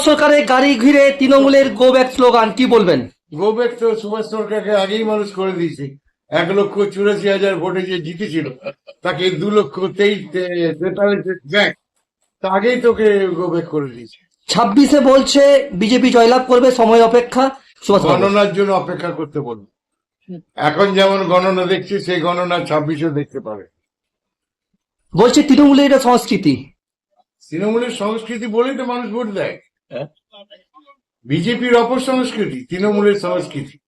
সরকারের গাড়ি ঘিরে তৃণমূলের গো ব্যাক স্লোগান, কি বলবেন? গো ব্যাক তো সুভাষ সরকারকে আগেই মানুষ করে দিয়েছে। 1,84,000 ভোটে যে জিতেছিল তাকে 2,43,43 ব্যাক, তা আগেই তোকে গো ব্যাক করে দিয়েছে। 26-এ বলছে বিজেপি জয়লাভ করবে, সময় অপেক্ষা। সুভাষ বাবু। গণনার জন্য অপেক্ষা করতে বলবো। এখন যেমন গণনা দেখছি সেই গণনা 26-এ দেখতে পাবে। বলছে তৃণমূলের এটা সংস্কৃতি। তৃণমূলের সংস্কৃতি বলেই তো মানুষ ভোট দেয়। বিজেপির অপর সংস্কৃতি, তৃণমূলের সংস্কৃতি।